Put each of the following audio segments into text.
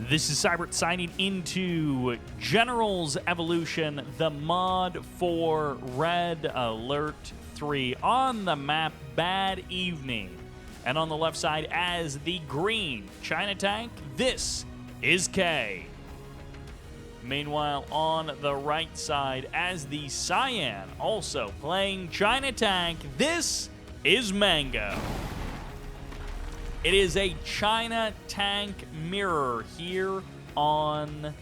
This is Cybert signing into General's Evolution, the mod for Red Alert 3 on the map Bad Evening. And on the left side as the green China tank, this is Khay. Meanwhile, on the right side as the cyan, also playing China tank, this is Mango. It is a China tank mirror here on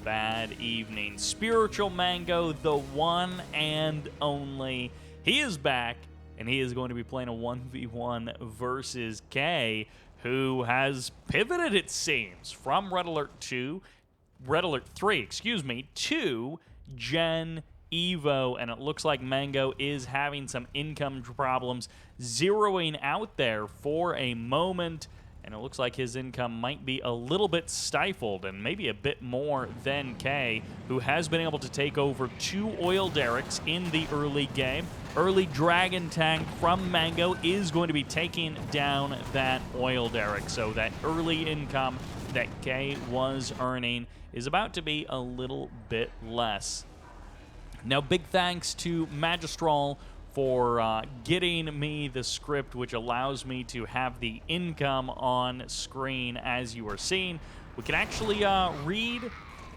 Bad Evening. SpritualMango, the one and only. He is back, and he is going to be playing a 1v1 versus Khay, who has pivoted, it seems, from Red Alert 3, to Gen Evo, and it looks like Mango is having some income problems, zeroing out there for a moment, and it looks like his income might be a little bit stifled, and maybe a bit more than Khay, who has been able to take over 2 oil derricks in the early game. Early Dragon tank from Mango is going to be taking down that oil derrick, so that early income that Khay was earning is about to be a little bit less. Now, big thanks to Mediastorm for getting me the script, which allows me to have the income on screen as you are seeing. We can actually read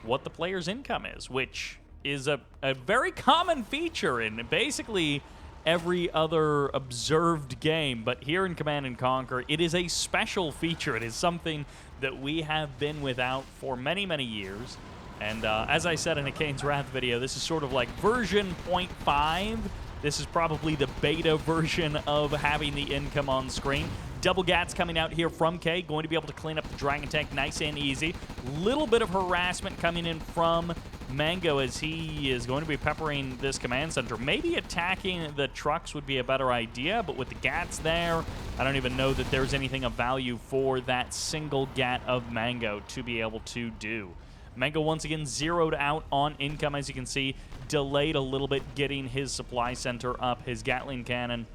what the player's income is, which is a very common feature in basically every other observed game. But here in Command & Conquer, it is a special feature. It is something that we have been without for many, many years. And as I said in a Kane's Wrath video, this is sort of like version 0.5. This is probably the beta version of having the income on screen. Double Gats coming out here from Khay, going to be able to clean up the Dragon tank nice and easy. Little bit of harassment coming in from Mango as he is going to be peppering this command center. Maybe attacking the trucks would be a better idea, but with the Gats there, I don't even know that there's anything of value for that single Gat of Mango to be able to do. Mango once again zeroed out on income, as you can see, delayed a little bit getting his supply center up, his Gatling cannon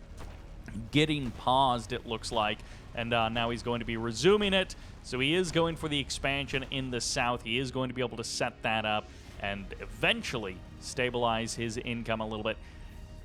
getting paused, it looks like, and now he's going to be resuming it. So he is going for the expansion in the south. He is going to be able to set that up and eventually stabilize his income a little bit.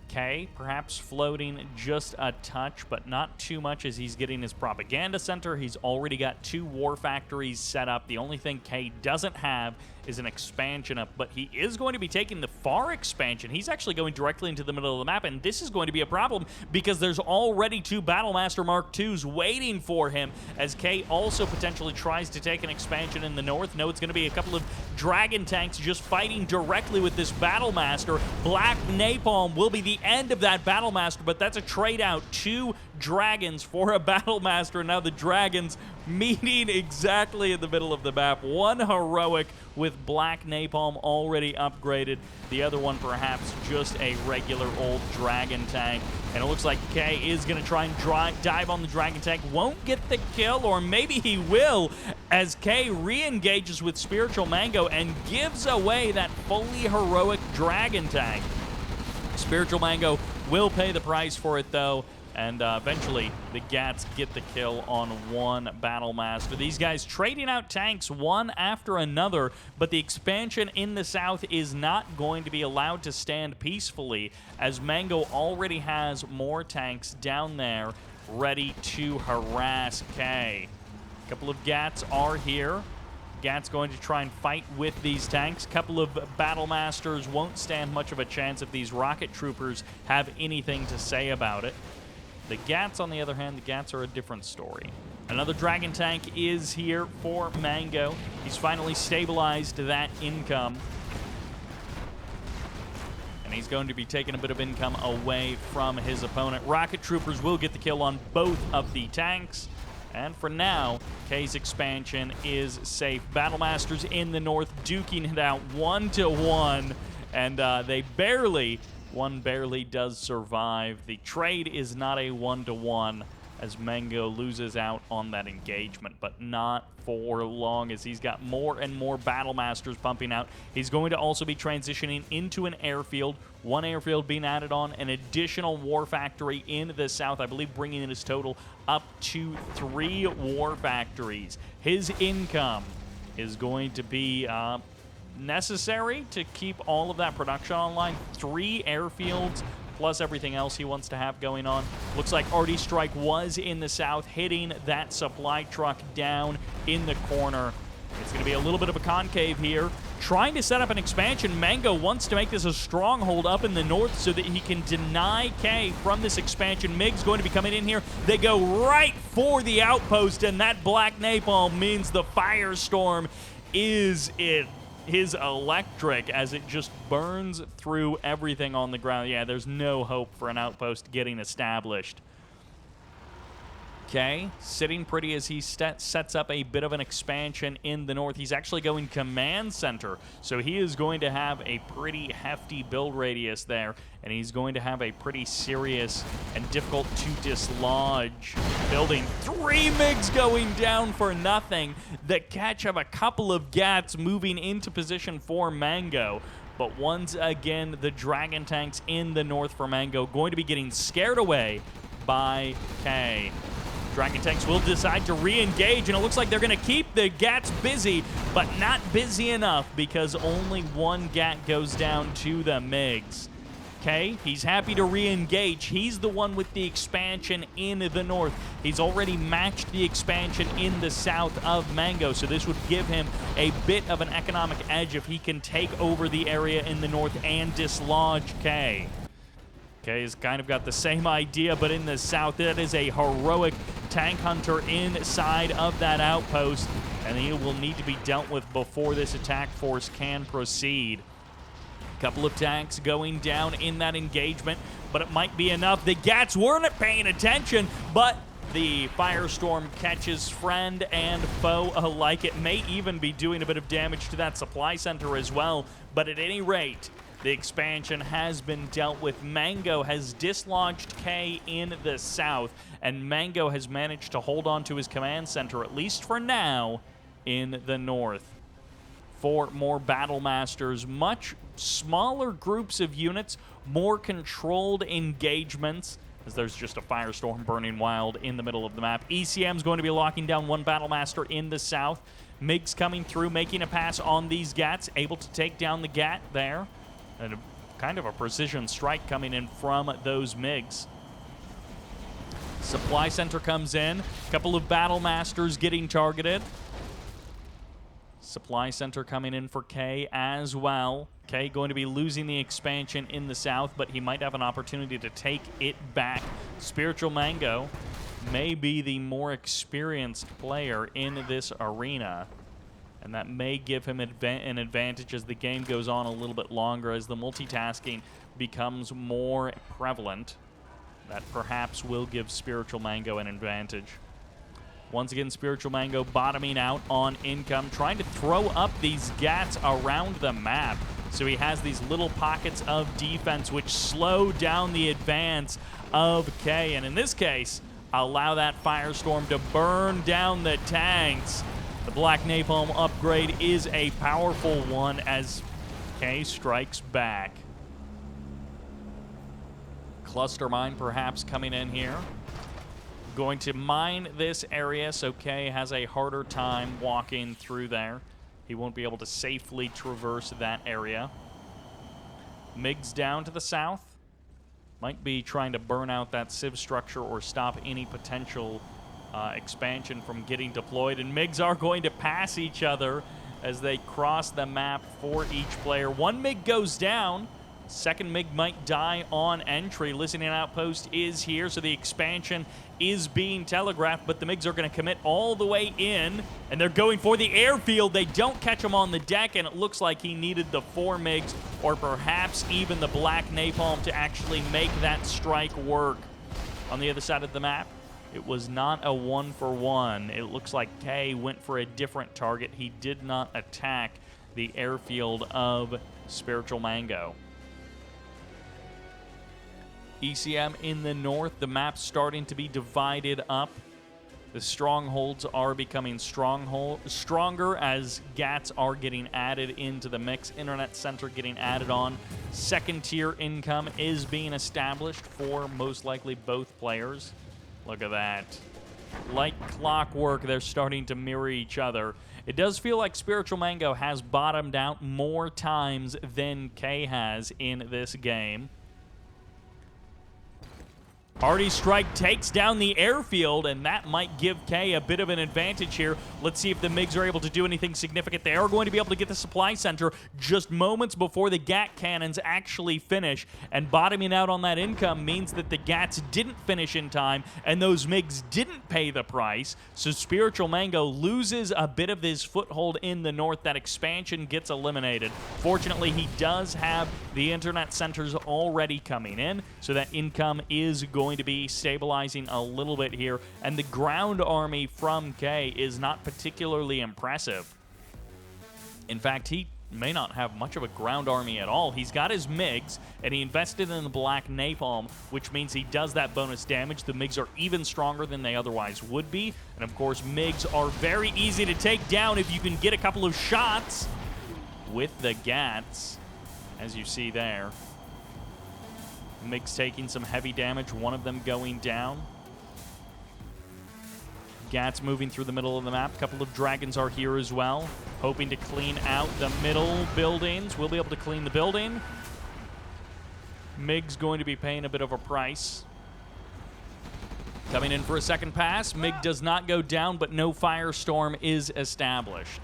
Khay perhaps floating just a touch, but not too much as he's getting his propaganda center. He's already got 2 war factories set up. The only thing Khay doesn't have is an expansion up, but he is going to be taking the far expansion. He's actually going directly into the middle of the map, and this is going to be a problem because there's already 2 Battlemaster Mark IIs waiting for him as Khay also potentially tries to take an expansion in the north. No, it's going to be a couple of Dragon tanks just fighting directly with this Battlemaster. Black Napalm will be the end of that Battlemaster, but that's a trade out. 2 Dragons for a Battlemaster. Now the Dragons meeting exactly in the middle of the map. One heroic with Black Napalm already upgraded. The other one perhaps just a regular old Dragon tank. And it looks like Khay is going to try and dive on the Dragon tank. Won't get the kill, or maybe he will, as Khay re-engages with SpritualMango and gives away that fully heroic Dragon tank. SpritualMango will pay the price for it, though, and eventually the Gats get the kill on one Battlemaster. These guys trading out tanks one after another, but the expansion in the south is not going to be allowed to stand peacefully, as Mango already has more tanks down there ready to harass Khay. A couple of Gats are here. Gat's going to try and fight with these tanks. Couple of Battlemasters won't stand much of a chance if these rocket troopers have anything to say about it. The Gats, on the other hand, the Gats are a different story. Another Dragon tank is here for Mango. He's finally stabilized that income. And he's going to be taking a bit of income away from his opponent. Rocket troopers will get the kill on both of the tanks. And for now, Khay's expansion is safe. Battlemasters in the north duking it out 1-1, and one barely does survive. The trade is not a 1-1 as Mango loses out on that engagement, but not for long as he's got more and more Battlemasters pumping out. He's going to also be transitioning into an airfield, 1 airfield being added on, an additional war factory in the south, I believe bringing his total up to 3 war factories. His income is going to be necessary to keep all of that production online. 3 airfields plus everything else he wants to have going on. Looks like Artie Strike was in the south, hitting that supply truck down in the corner. It's going to be a little bit of a concave here. Trying to set up an expansion. Mango wants to make this a stronghold up in the north so that he can deny Khay from this expansion. Mig's going to be coming in here. They go right for the outpost, and that black napalm means the firestorm is his electric as it just burns through everything on the ground. Yeah, there's no hope for an outpost getting established. Khay sitting pretty as he sets up a bit of an expansion in the north. He's actually going command center, so he is going to have a pretty hefty build radius there, and he's going to have a pretty serious and difficult to dislodge building. 3 MiGs going down for nothing. The catch of a couple of Gats moving into position for Mango. But once again, the Dragon Tanks in the north for Mango going to be getting scared away by Khay. Dragon Tanks will decide to re-engage, and it looks like they're going to keep the Gats busy, but not busy enough because only 1 Gat goes down to the MiGs. Khay, he's happy to re-engage. He's the one with the expansion in the north. He's already matched the expansion in the south of Mango, so this would give him a bit of an economic edge if he can take over the area in the north and dislodge Khay. Kay's kind of got the same idea, but in the south, that is a heroic tank hunter inside of that outpost, and he will need to be dealt with before this attack force can proceed. A couple of tanks going down in that engagement, but it might be enough. The Gats weren't paying attention, but the firestorm catches friend and foe alike. It may even be doing a bit of damage to that supply center as well, but at any rate, the expansion has been dealt with. Mango has dislodged Khay in the south, and Mango has managed to hold on to his command center, at least for now, in the north. 4 more Battle Masters, much smaller groups of units, more controlled engagements, as there's just a firestorm burning wild in the middle of the map. ECM's going to be locking down 1 Battle Master in the south. MiGs coming through, making a pass on these Gats, able to take down the Gat there. And kind of a precision strike coming in from those MiGs. Supply center comes in. A couple of Battle Masters getting targeted. Supply center coming in for Khay as well. Khay going to be losing the expansion in the south, but he might have an opportunity to take it back. SpritualMango may be the more experienced player in this arena, and that may give him an advantage as the game goes on a little bit longer, as the multitasking becomes more prevalent. That perhaps will give SpritualMango an advantage. Once again, SpritualMango bottoming out on income, trying to throw up these Gats around the map. So he has these little pockets of defense which slow down the advance of Khay. And in this case, allow that firestorm to burn down the tanks. The Black Napalm upgrade is a powerful one as Khay strikes back. Cluster mine perhaps coming in here. Going to mine this area, so Khay has a harder time walking through there. He won't be able to safely traverse that area. MiGs down to the south. Might be trying to burn out that Civ structure or stop any potential expansion from getting deployed, and MiGs are going to pass each other as they cross the map for each player. 1 MiG goes down. Second MiG might die on entry. Listening outpost is here, so the expansion is being telegraphed, but the MiGs are going to commit all the way in, and they're going for the airfield. They don't catch him on the deck, and it looks like he needed the 4 MiGs or perhaps even the Black Napalm to actually make that strike work. On the other side of the map, it was not a 1-for-1. It looks like Khay went for a different target. He did not attack the airfield of SpritualMango. ECM in the north, the map's starting to be divided up. The strongholds are becoming stronger as Gats are getting added into the mix. Internet center getting added on. Second tier income is being established for most likely both players. Look at that. like clockwork, they're starting to mirror each other. It does feel like SpritualMango has bottomed out more times than Khay has in this game. Hardy Strike takes down the airfield, and that might give Khay a bit of an advantage here. Let's see if the MiGs are able to do anything significant. They are going to be able to get the supply center just moments before the GAT cannons actually finish, and bottoming out on that income means that the GATs didn't finish in time, and those MiGs didn't pay the price, so SpritualMango loses a bit of his foothold in the north. That expansion gets eliminated. Fortunately, he does have the internet centers already coming in, so that income is going to be stabilizing a little bit here, and the ground army from Khay is not particularly impressive. In fact, he may not have much of a ground army at all. He's got his MiGs, and he invested in the black napalm, which means he does that bonus damage. The MiGs are even stronger than they otherwise would be, and of course, MiGs are very easy to take down if you can get a couple of shots with the GATs, as you see there. MiGs taking some heavy damage, one of them going down. GATs moving through the middle of the map. A couple of dragons are here as well, hoping to clean out the middle buildings. We'll be able to clean the building. MiG's going to be paying a bit of a price. Coming in for a second pass. MiG does not go down, but no firestorm is established.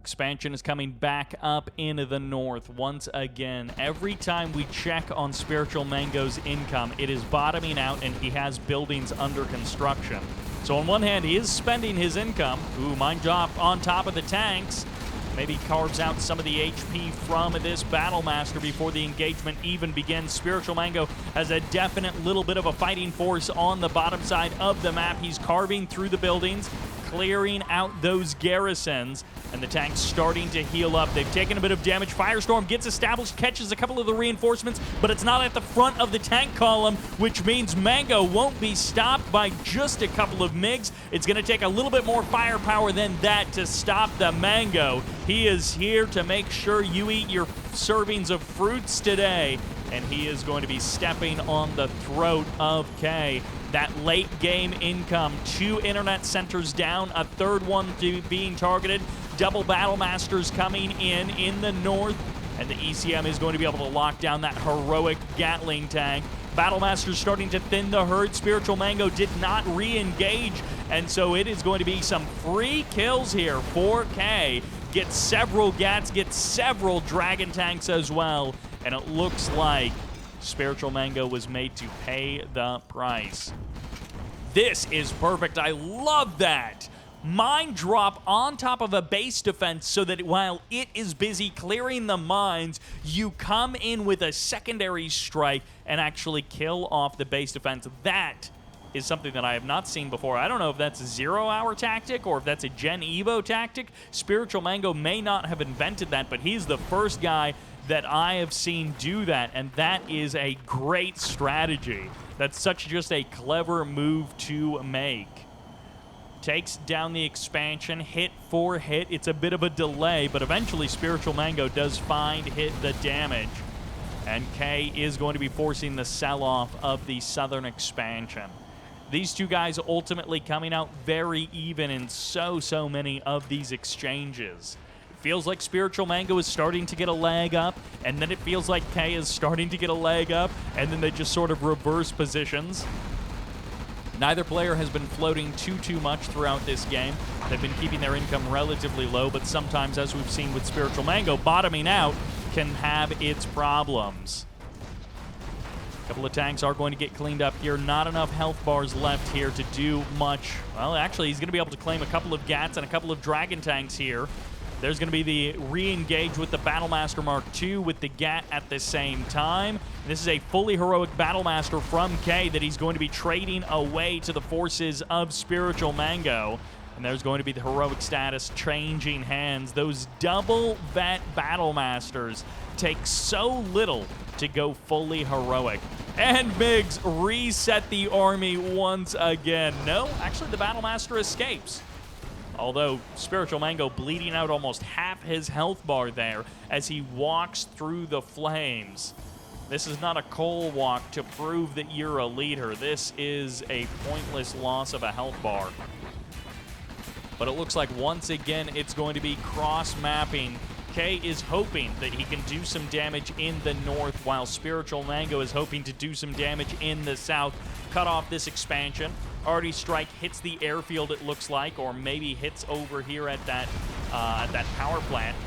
Expansion is coming back up into the north once again. Every time we check on SpritualMango's income, it is bottoming out and he has buildings under construction. So on one hand, he is spending his income. Ooh, mine drop on top of the tanks. Maybe carves out some of the HP from this Battlemaster before the engagement even begins. SpritualMango has a definite little bit of a fighting force on the bottom side of the map. He's carving through the buildings, clearing out those garrisons, and the tank's starting to heal up. They've taken a bit of damage. Firestorm gets established, catches a couple of the reinforcements, but it's not at the front of the tank column, which means Mango won't be stopped by just a couple of MiGs. It's going to take a little bit more firepower than that to stop the Mango. He is here to make sure you eat your servings of fruits today, and he is going to be stepping on the throat of Khay. That late game income, 2 internet centers down, a third one being targeted, double Battlemasters coming in the north, and the ECM is going to be able to lock down that heroic Gatling tank. Battlemaster's starting to thin the herd. SpritualMango did not re-engage, and so it is going to be some free kills here for Khay. Get several GATs, get several Dragon tanks as well, and it looks like SpritualMango was made to pay the price. This is perfect. I love that. Mine drop on top of a base defense so that while it is busy clearing the mines, you come in with a secondary strike and actually kill off the base defense. That is something that I have not seen before. I don't know if that's a 0-hour tactic or if that's a Gen Evo tactic. SpritualMango may not have invented that, but he's the first guy that I have seen do that, and that is a great strategy. That's such just a clever move to make. Takes down the expansion, hit for hit. It's a bit of a delay, but eventually SpritualMango does hit the damage. And Khay is going to be forcing the sell-off of the southern expansion. These two guys ultimately coming out very even in so many of these exchanges. Feels like SpritualMango is starting to get a leg up, and then it feels like Khay is starting to get a leg up, and then they just sort of reverse positions. Neither player has been floating too much throughout this game. They've been keeping their income relatively low, but sometimes, as we've seen with SpritualMango, bottoming out can have its problems. A couple of tanks are going to get cleaned up here. Not enough health bars left here to do much. Well, actually, he's going to be able to claim a couple of GATs and a couple of Dragon tanks here. There's going to be the re-engage with the Battlemaster Mark II with the GAT at the same time. This is a fully heroic Battlemaster from Khay that he's going to be trading away to the forces of SpritualMango. And there's going to be the heroic status changing hands. Those double vet Battlemasters take so little to go fully heroic. And MiGs reset the army once again. No, actually the Battlemaster escapes. Although SpritualMango bleeding out almost half his health bar there as he walks through the flames. This is not a coal walk to prove that you're a leader. This is a pointless loss of a health bar. But it looks like once again it's going to be cross-mapping. Khay is hoping that he can do some damage in the north, while SpritualMango is hoping to do some damage in the south. Cut off this expansion. Artie Strike hits the airfield, it looks like, or maybe hits over here at that power plant.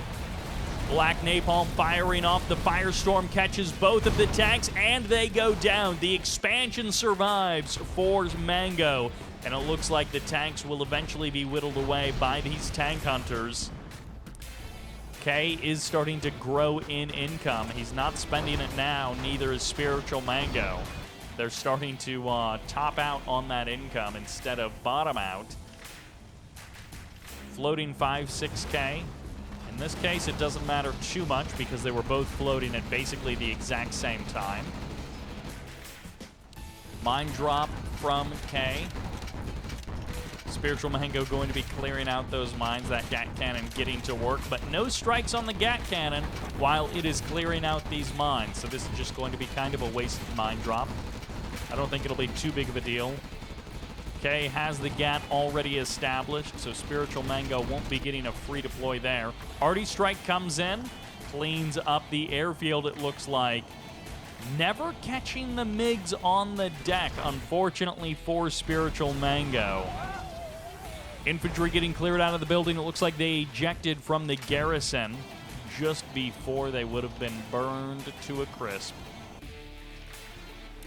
Black Napalm firing off. The Firestorm catches both of the tanks, and they go down. The expansion survives for Mango, and it looks like the tanks will eventually be whittled away by these tank hunters. Khay is starting to grow in income. He's not spending it now, neither is SpritualMango. They're starting to top out on that income instead of bottom out. Floating 5-6K. In this case, it doesn't matter too much because they were both floating at basically the exact same time. Mine drop from Khay. SpritualMango going to be clearing out those mines, that Gat Cannon getting to work, but no strikes on the Gat Cannon while it is clearing out these mines. So this is just going to be kind of a wasted mine drop. I don't think it'll be too big of a deal. Khay has the Gat already established, so SpritualMango won't be getting a free deploy there. Artie Strike comes in, cleans up the airfield, it looks like. Never catching the MiGs on the deck, unfortunately for SpritualMango. Infantry getting cleared out of the building. It looks like they ejected from the garrison just before they would have been burned to a crisp.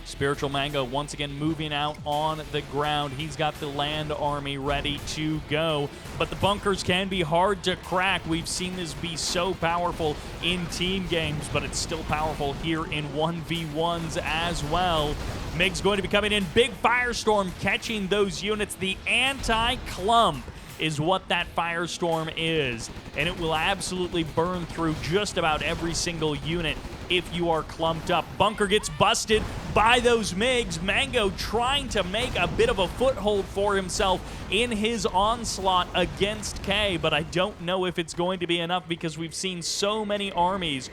SpritualMango once again moving out on the ground. He's got the land army ready to go, but the bunkers can be hard to crack. We've seen this be so powerful in team games, but it's still powerful here in 1v1s as well. MiG's going to be coming in. Big Firestorm catching those units. The anti-clump is what that Firestorm is, and it will absolutely burn through just about every single unit if you are clumped up. Bunker gets busted by those MiGs. Mango trying to make a bit of a foothold for himself in his onslaught against Khay, but I don't know if it's going to be enough because we've seen so many armies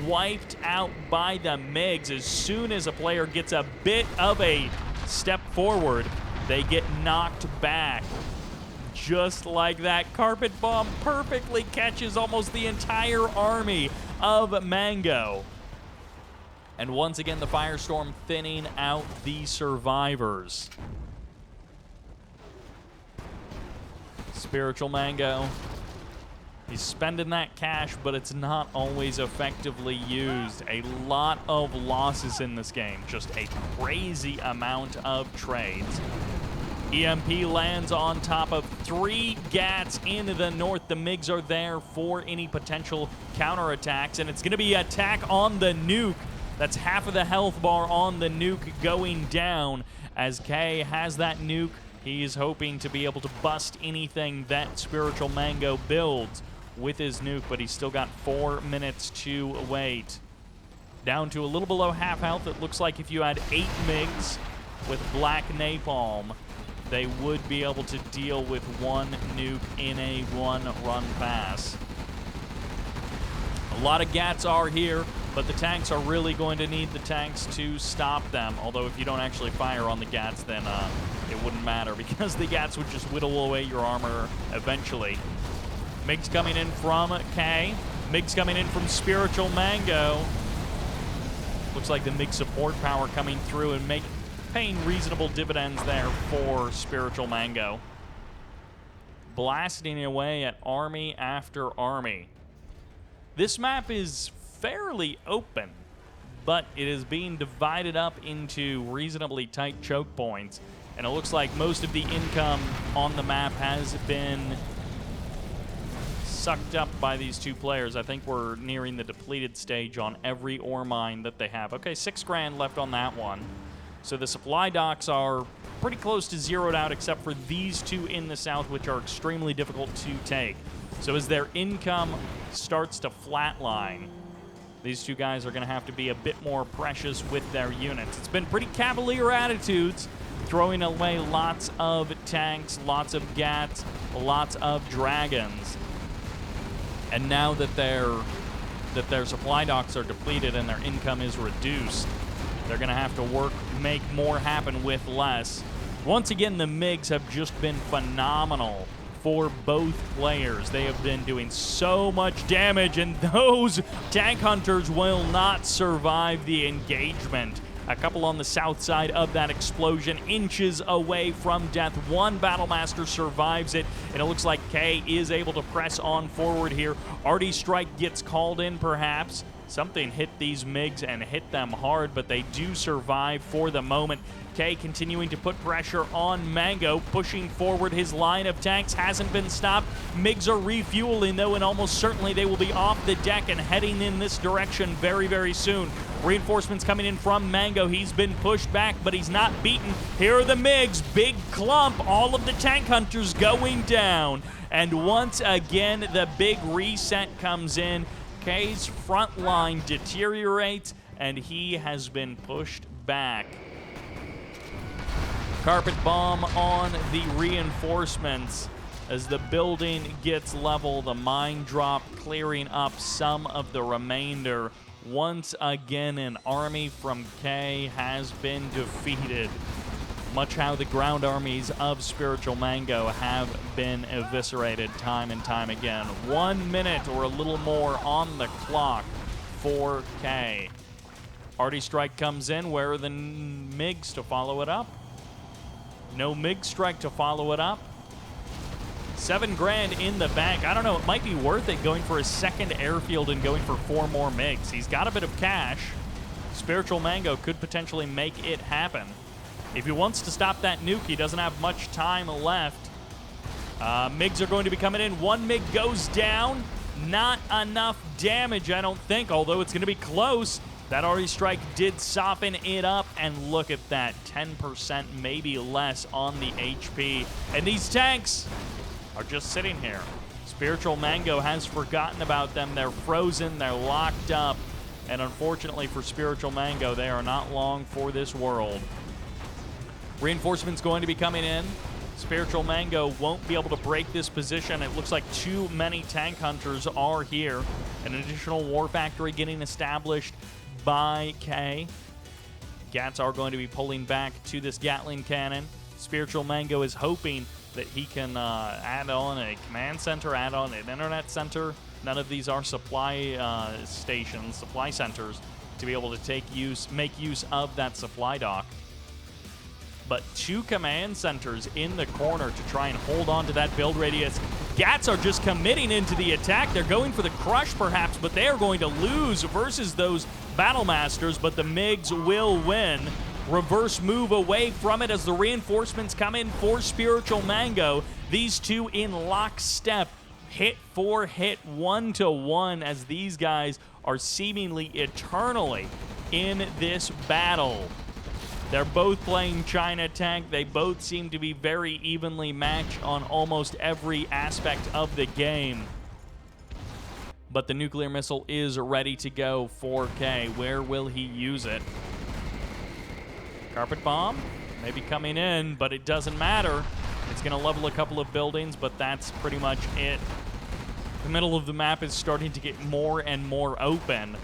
wiped out by the MiGs. As soon as a player gets a bit of a step forward, they get knocked back. Just like that, Carpet Bomb perfectly catches almost the entire army of Mango. And once again, the Firestorm thinning out the survivors. SpritualMango, he's spending that cash, but it's not always effectively used. A lot of losses in this game, just a crazy amount of trades. EMP lands on top of 3 Gats in the north. The MiGs are there for any potential counterattacks, and it's going to be an attack on the nuke. That's half of the health bar on the nuke going down. As Khay has that nuke, he is hoping to be able to bust anything that SpritualMango builds with his nuke, but he's still got 4 minutes to wait. Down to a little below half health. It looks like if you had 8 MiGs with Black Napalm, they would be able to deal with 1 nuke in a 1-run pass. A lot of Gats are here, but the tanks are really going to need the tanks to stop them. Although if you don't actually fire on the Gats, then it wouldn't matter because the Gats would just whittle away your armor eventually. MiGs coming in from Khay. MiGs coming in from SpritualMango. Looks like the MiG support power coming through and paying reasonable dividends there for SpritualMango. Blasting away at army after army. This map is fairly open, but it is being divided up into reasonably tight choke points, and it looks like most of the income on the map has been sucked up by these 2 players. I think we're nearing the depleted stage on every ore mine that they have. Okay, 6 grand left on that one. So the supply docks are pretty close to zeroed out except for these 2 in the south, which are extremely difficult to take. So as their income starts to flatline, these 2 guys are going to have to be a bit more precious with their units. It's been pretty cavalier attitudes, throwing away lots of tanks, lots of Gats, lots of dragons. And now that they're that their supply docks are depleted and their income is reduced. They're going to have to make more happen with less. Once again, the MiGs have just been phenomenal for both players. They have been doing so much damage, and those tank hunters will not survive the engagement. A couple on the south side of that explosion, inches away from death. One Battlemaster survives it, and it looks like Khay is able to press on forward here. Artie Strike gets called in, perhaps. Something hit these MiGs and hit them hard, but they do survive for the moment. Khay continuing to put pressure on Mango, pushing forward. His line of tanks hasn't been stopped. MiGs are refueling, though, and almost certainly they will be off the deck and heading in this direction very, very soon. Reinforcements coming in from Mango. He's been pushed back, but he's not beaten. Here are the MiGs. Big clump. All of the tank hunters going down. And once again, the big reset comes in. Khay's front line deteriorates, and he has been pushed back. Carpet bomb on the reinforcements as the building gets level. The mine drop clearing up some of the remainder. Once again, an army from Khay has been defeated. Much how the ground armies of SpritualMango have been eviscerated time and time again. 1 minute or a little more on the clock for Khay. Artie Strike comes in. Where are the MiGs to follow it up? No MiG strike to follow it up. $7 grand in the bank. I don't know, it might be worth it going for a second airfield and going for 4 more MiGs. He's got a bit of cash. SpritualMango could potentially make it happen. If he wants to stop that nuke, he doesn't have much time left. MiGs are going to be coming in. 1 MiG goes down. Not enough damage, I don't think, although it's going to be close. That Artie Strike did soften it up, and look at that, 10%, maybe less on the HP. And these tanks are just sitting here. SpritualMango has forgotten about them. They're frozen, they're locked up, and unfortunately for SpritualMango, they are not long for this world. Reinforcements going to be coming in. SpritualMango won't be able to break this position. It looks like too many tank hunters are here. An additional war factory getting established by Khay. Gats are going to be pulling back to this Gatling cannon. SpritualMango is hoping that he can add on a command center, add on an internet center. None of these are supply stations, supply centers, to be able to make use of that supply dock. But 2 command centers in the corner to try and hold on to that build radius. Gats are just committing into the attack. They're going for the crush, perhaps, but they are going to lose versus those Battlemasters, but the MiGs will win. Reverse move away from it as the reinforcements come in for SpritualMango. These two in lockstep, hit for hit, 1-to-1, as these guys are seemingly eternally in this battle. They're both playing China tank. They both seem to be very evenly matched on almost every aspect of the game. But the nuclear missile is ready to go for Khay. Where will he use it? Carpet bomb, maybe coming in, but it doesn't matter. It's going to level a couple of buildings, but that's pretty much it. The middle of the map is starting to get more and more open,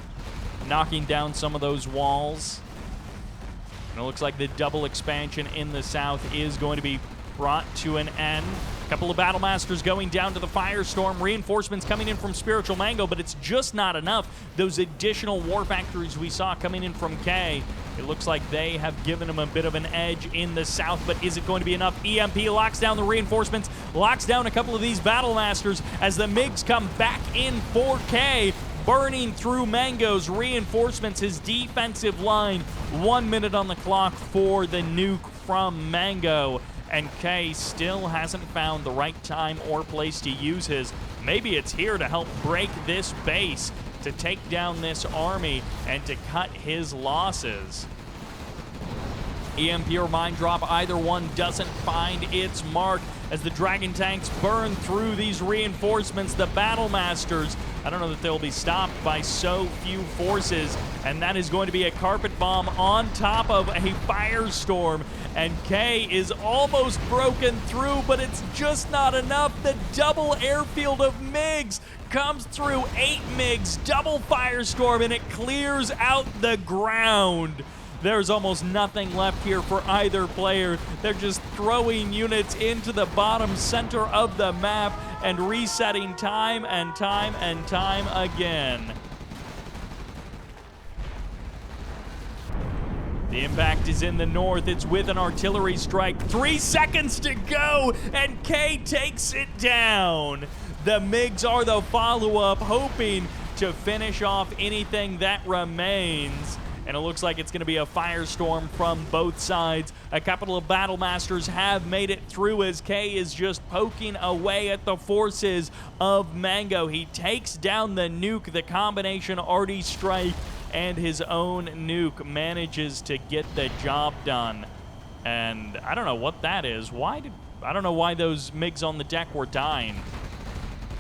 knocking down some of those walls. And it looks like the double expansion in the south is going to be brought to an end. A couple of Battlemasters going down to the Firestorm. Reinforcements coming in from SpritualMango, but it's just not enough. Those additional war factories we saw coming in from Khay, it looks like they have given him a bit of an edge in the south, but is it going to be enough? EMP locks down the reinforcements, locks down a couple of these Battlemasters as the MiGs come back in for Khay, burning through Mango's reinforcements, his defensive line. 1 minute on the clock for the nuke from Mango, and Khay still hasn't found the right time or place to use his. Maybe it's here to help break this base, to take down this army, and to cut his losses. EMP or Mind Drop, either one doesn't find its mark as the Dragon Tanks burn through these reinforcements. The Battle Masters, I don't know that they'll be stopped by so few forces, and that is going to be a Carpet Bomb on top of a Firestorm, and Khay is almost broken through, but it's just not enough. The double airfield of MiGs comes through, 8 MiGs, double Firestorm, and it clears out the ground. There's almost nothing left here for either player. They're just throwing units into the bottom center of the map and resetting time and time and time again. The impact is in the north. It's with an artillery strike. 3 seconds to go, and Khay takes it down. The MiGs are the follow-up, hoping to finish off anything that remains. And it looks like it's going to be a Firestorm from both sides. A couple of Battle Masters have made it through as Khay is just poking away at the forces of Mango. He takes down the nuke, the combination arty strike, and his own nuke manages to get the job done. And I don't know what that is. I don't know why those MiGs on the deck were dying.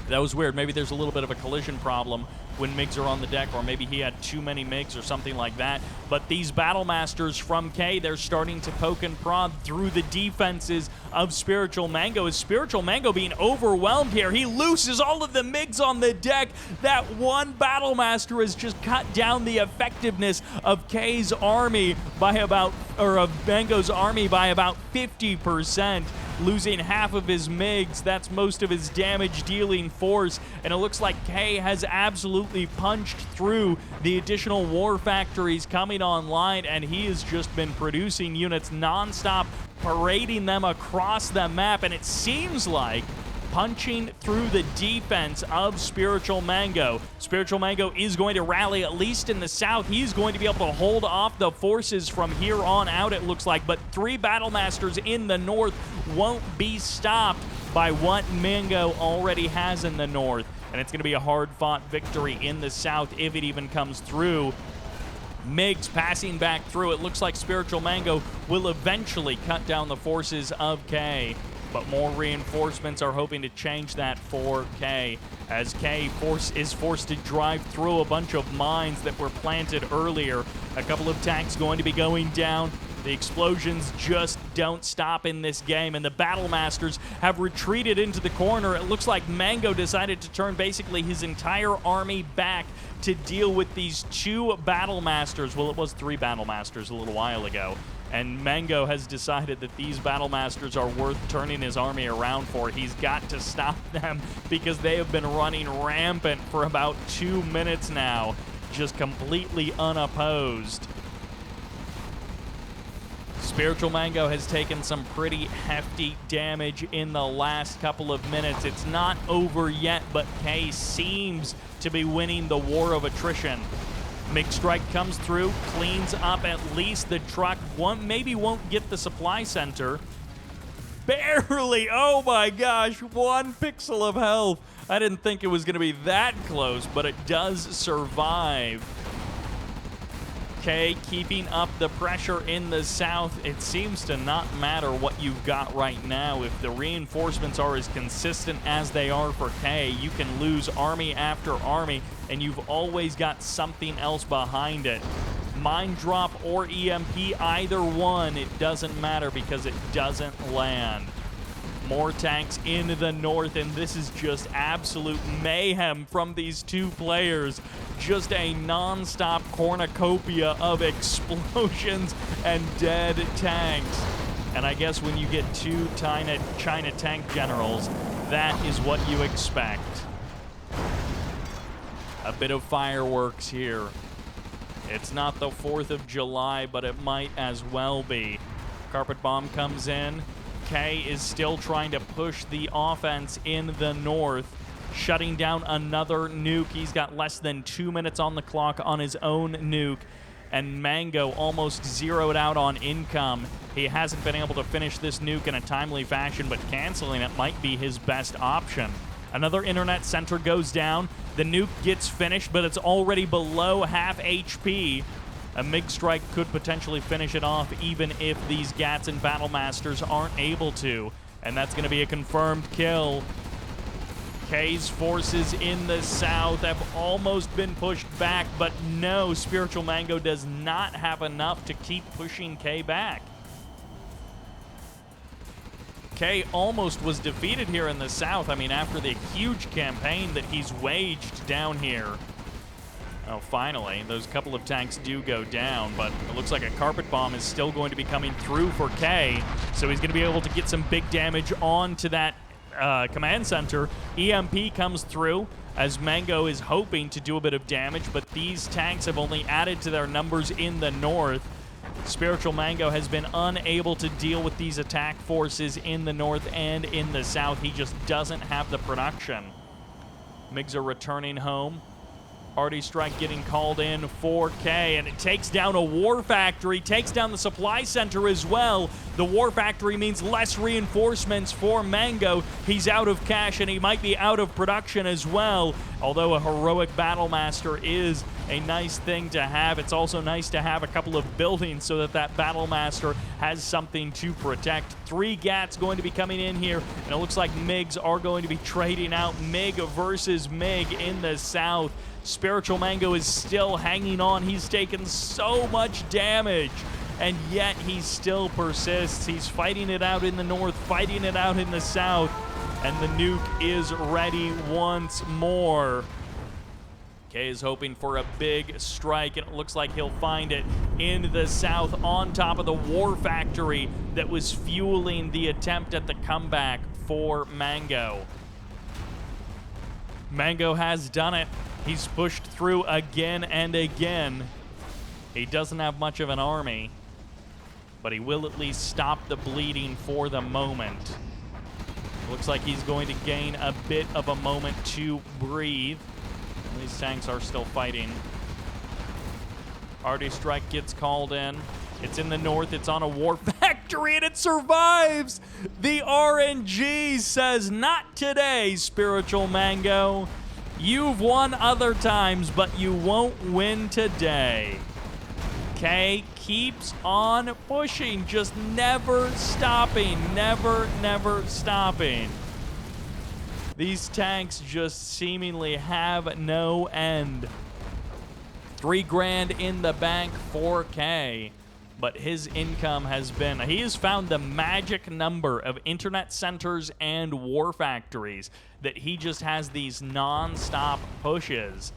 That was weird. Maybe there's a little bit of a collision problem when MiGs are on the deck, or maybe he had too many MiGs or something like that. But these Battle Masters from Khay, they're starting to poke and prod through the defenses of SpritualMango. Is SpritualMango being overwhelmed here? He loses all of the MiGs on the deck. That one Battle Master has just cut down the effectiveness of Khay's army by about, or of Mango's army by about 50%. Losing half of his MiGs, that's most of his damage-dealing force, and it looks like Khay has absolutely punched through the additional war factories coming online, and he has just been producing units non-stop, parading them across the map, and it seems like punching through the defense of SpritualMango. SpritualMango is going to rally, at least in the south. He's going to be able to hold off the forces from here on out, it looks like. But 3 Battle Masters in the north won't be stopped by what Mango already has in the north. And it's going to be a hard-fought victory in the south if it even comes through. MiGs passing back through. It looks like SpritualMango will eventually cut down the forces of Khay. But more reinforcements are hoping to change that for Khay, as Khay is forced to drive through a bunch of mines that were planted earlier. A couple of tanks going to be going down. The explosions just don't stop in this game, and the Battle Masters have retreated into the corner. It looks like Mango decided to turn basically his entire army back to deal with these 2 Battle Masters. Well, it was 3 Battle Masters a little while ago. And Mango has decided that these Battle Masters are worth turning his army around for. He's got to stop them because they have been running rampant for about 2 minutes now, just completely unopposed. SpritualMango has taken some pretty hefty damage in the last couple of minutes. It's not over yet, but Khay seems to be winning the war of attrition. MiG strike comes through, cleans up at least the truck. Maybe won't get the supply center. Barely, oh my gosh, 1 pixel of health. I didn't think it was going to be that close, but it does survive. Khay keeping up the pressure in the south. It seems to not matter what you've got right now. If the reinforcements are as consistent as they are for Khay, you can lose army after army, and you've always got something else behind it. Mind drop or EMP, either one, it doesn't matter because it doesn't land. More tanks in the north, and this is just absolute mayhem from these 2 players. Just a non-stop cornucopia of explosions and dead tanks. And I guess when you get 2 China tank generals, that is what you expect. A bit of fireworks here. It's not the 4th of July, but it might as well be. Carpet bomb comes in. Khay is still trying to push the offense in the north, shutting down another nuke. He's got less than 2 minutes on the clock on his own nuke, and Mango almost zeroed out on income. He hasn't been able to finish this nuke in a timely fashion, but canceling it might be his best option. Another internet center goes down. The nuke gets finished, but it's already below half HP. A MiG strike could potentially finish it off even if these Gats and Battle Masters aren't able to. And that's going to be a confirmed kill. Khay's forces in the south have almost been pushed back, but no, SpritualMango does not have enough to keep pushing Khay back. Khay almost was defeated here in the south. I mean, after the huge campaign that he's waged down here. Oh, finally, those couple of tanks do go down, but it looks like a carpet bomb is still going to be coming through for Khay, so he's going to be able to get some big damage onto that command center. EMP comes through as Mango is hoping to do a bit of damage, but these tanks have only added to their numbers in the north. SpritualMango has been unable to deal with these attack forces in the north and in the south. He just doesn't have the production. MiGs are returning home. Arty Strike getting called in for Khay, and it takes down a war factory, takes down the supply center as well. The war factory means less reinforcements for Mango. He's out of cash, and he might be out of production as well. Although a heroic Battle Master is a nice thing to have, it's also nice to have a couple of buildings so that that Battle Master has something to protect. 3 Gats going to be coming in here, and it looks like MiGs are going to be trading out. MiG versus MiG in the south. SpritualMango is still hanging on. He's taken so much damage, and yet he still persists. He's fighting it out in the north, fighting it out in the south, and the nuke is ready once more. Khay is hoping for a big strike, and it looks like he'll find it in the south on top of the war factory that was fueling the attempt at the comeback for Mango. Mango has done it. He's pushed through again and again. He doesn't have much of an army, but he will at least stop the bleeding for the moment. Looks like he's going to gain a bit of a moment to breathe. These tanks are still fighting. Arty Strike gets called in. It's in the north, it's on a war factory, and it survives! The RNG says, not today, SpritualMango. You've won other times, but you won't win today. Khay keeps on pushing, just never stopping, never stopping. These tanks just seemingly have no end. 3 grand in the bank for Khay, but his income has been, he has found the magic number of internet centers and war factories that he just has these non-stop pushes.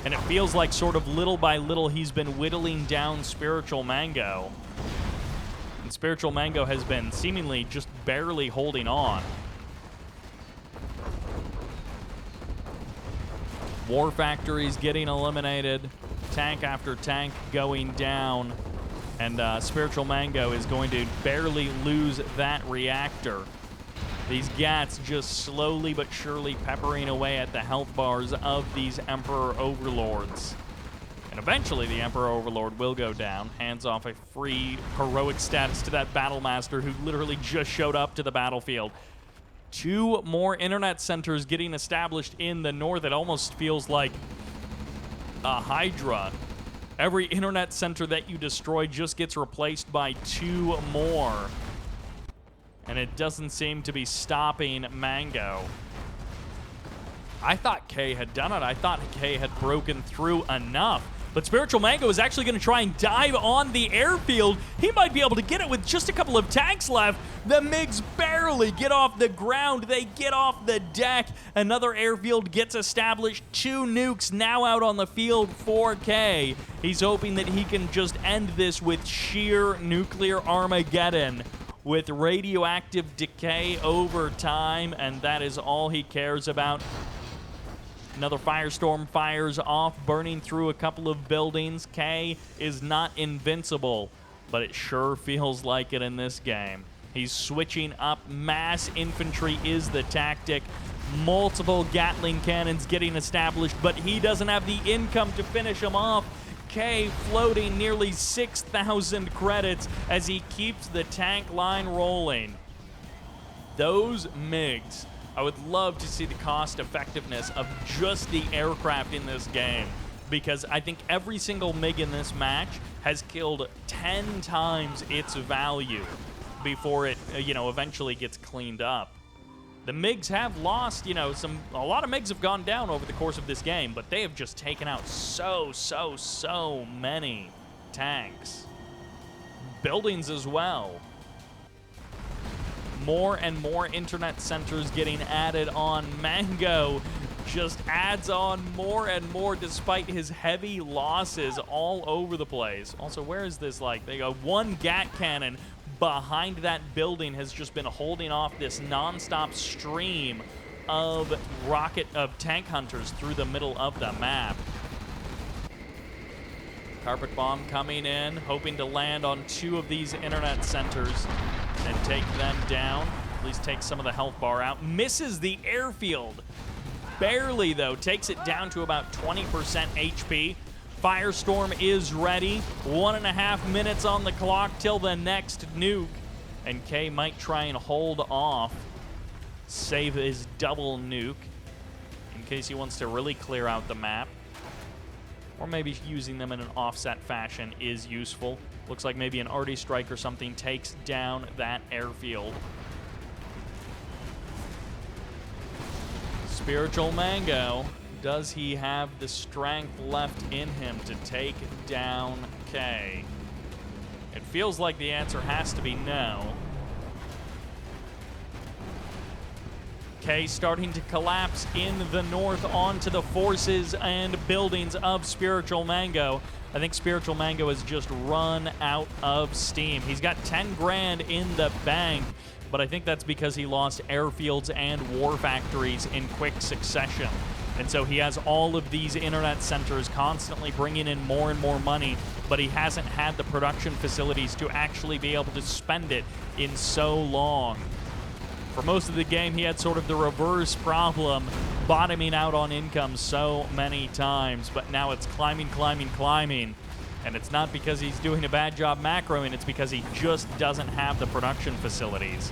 And it feels like sort of little by little he's been whittling down SpritualMango. And SpritualMango has been seemingly just barely holding on. War factories getting eliminated. Tank after tank going down. And SpritualMango is going to barely lose that reactor. These Gats just slowly but surely peppering away at the health bars of these Emperor Overlords. And eventually the Emperor Overlord will go down, hands off a free heroic status to that Battle Master who literally just showed up to the battlefield. 2 more internet centers getting established in the north. It almost feels like a Hydra. Every internet center that you destroy just gets replaced by 2 more. And it doesn't seem to be stopping Mango. I thought Khay had done it. I thought Khay had broken through enough. But SpritualMango is actually going to try and dive on the airfield. He might be able to get it with just a couple of tanks left. The MiGs barely get off the ground. They get off the deck. Another airfield gets established. 2 nukes now out on the field for Khay. He's hoping that he can just end this with sheer nuclear Armageddon, with radioactive decay over time, and that is all he cares about. Another firestorm fires off, burning through a couple of buildings. Khay is not invincible, but it sure feels like it in this game. He's switching up. Mass infantry is the tactic. Multiple Gatling cannons getting established, but he doesn't have the income to finish them off. Khay floating nearly 6,000 credits as he keeps the tank line rolling. Those MiGs, I would love to see the cost effectiveness of just the aircraft in this game. because I think every single MiG in this match has killed 10 times its value before it, eventually gets cleaned up. The MiGs have lost, a lot of MiGs have gone down over the course of this game, but they have just taken out so many tanks. Buildings as well. More and more internet centers getting added on. Mango just adds on more and more despite his heavy losses all over the place. Also, where is this, they go, one GAT cannon behind that building has just been holding off this non-stop stream of tank hunters through the middle of the map. Carpet bomb coming in, hoping to land on 2 of these internet centers and take them down. At least take some of the health bar out. Misses the airfield. Barely, though. Takes it down to about 20% HP. Firestorm is ready. 1.5 minutes on the clock till the next nuke. And Khay might try and hold off. Save his double nuke in case he wants to really clear out the map. Or maybe using them in an offset fashion is useful. Looks like maybe an arty strike or something takes down that airfield. SpritualMango, does he have the strength left in him to take down Khay? It feels like the answer has to be no. Khay starting to collapse in the north onto the forces and buildings of SpritualMango. I think SpritualMango has just run out of steam. He's got 10 grand in the bank, but I think that's because he lost airfields and war factories in quick succession. And so he has all of these internet centers constantly bringing in more and more money, but he hasn't had the production facilities to actually be able to spend it in so long. For most of the game, he had sort of the reverse problem, bottoming out on income so many times, but now it's climbing. And it's not because he's doing a bad job macroing, it's because he just doesn't have the production facilities.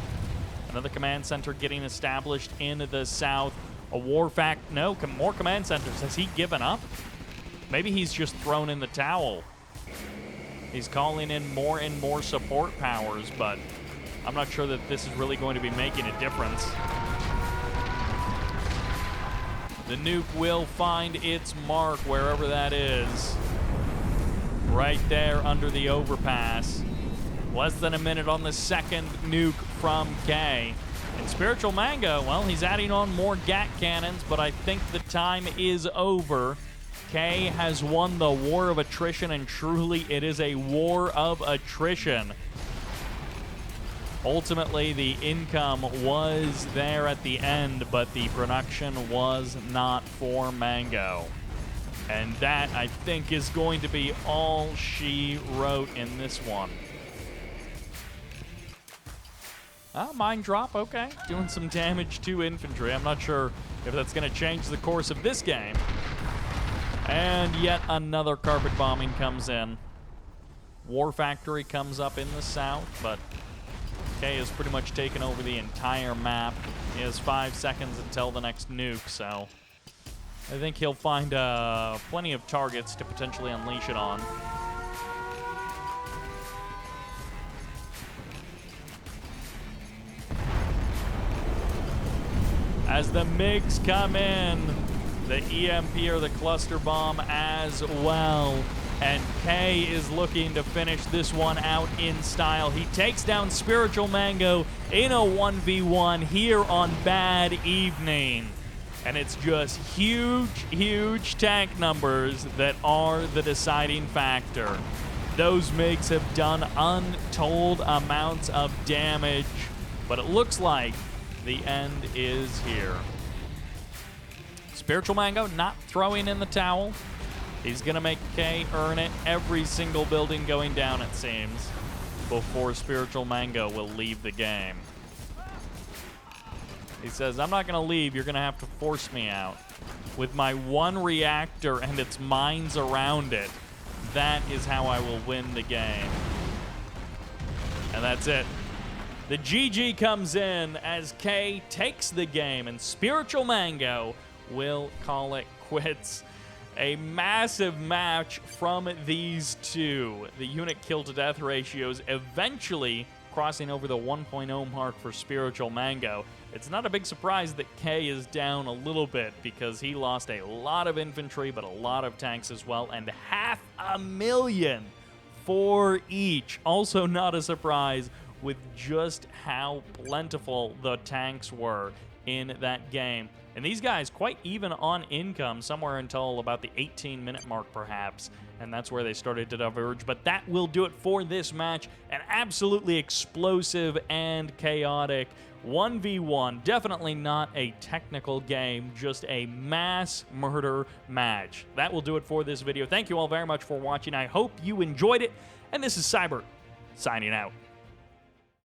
Another command center getting established in the south. A war no, more command centers. Has he given up? Maybe he's just thrown in the towel. He's calling in more and more support powers, but I'm not sure that this is really going to be making a difference. The nuke will find its mark wherever that is. Right there under the overpass. Less than a minute on the second nuke from Khay. And SpritualMango, well, he's adding on more GAT cannons, but I think the time is over. Khay has won the war of attrition, and truly it is a war of attrition. Ultimately, the income was there at the end, but the production was not for Mango. And that, I think, is going to be all she wrote in this one. Mine drop, okay. Doing some damage to infantry. I'm not sure if that's going to change the course of this game. And yet another carpet bombing comes in. War Factory comes up in the south, but Khay has pretty much taken over the entire map. He has 5 seconds until the next nuke, so I think he'll find plenty of targets to potentially unleash it on. As the MiGs come in, the EMP or the cluster bomb as well. And Khay is looking to finish this one out in style. He takes down SpritualMango in a 1v1 here on Bad Evening. And it's just huge tank numbers that are the deciding factor. Those MiGs have done untold amounts of damage, but it looks like the end is here. SpritualMango not throwing in the towel. He's going to make Khay earn it. Every single building going down, it seems, before SpritualMango will leave the game. He says, I'm not going to leave. You're going to have to force me out. With my one reactor and its mines around it, that is how I will win the game. And that's it. The GG comes in as Khay takes the game, and SpritualMango will call it quits. A massive match from these two. The unit kill-to-death ratios eventually crossing over the 1.0 mark for SpritualMango. It's not a big surprise that Khay is down a little bit because he lost a lot of infantry, but a lot of tanks as well, and 500,000 for each. Also not a surprise with just how plentiful the tanks were in that game. And these guys quite even on income, somewhere until about the 18-minute mark perhaps, and that's where they started to diverge. But that will do it for this match. An absolutely explosive and chaotic 1v1. Definitely not a technical game, just a mass murder match. That will do it for this video. Thank you all very much for watching. I hope you enjoyed it, and this is Cyber signing out.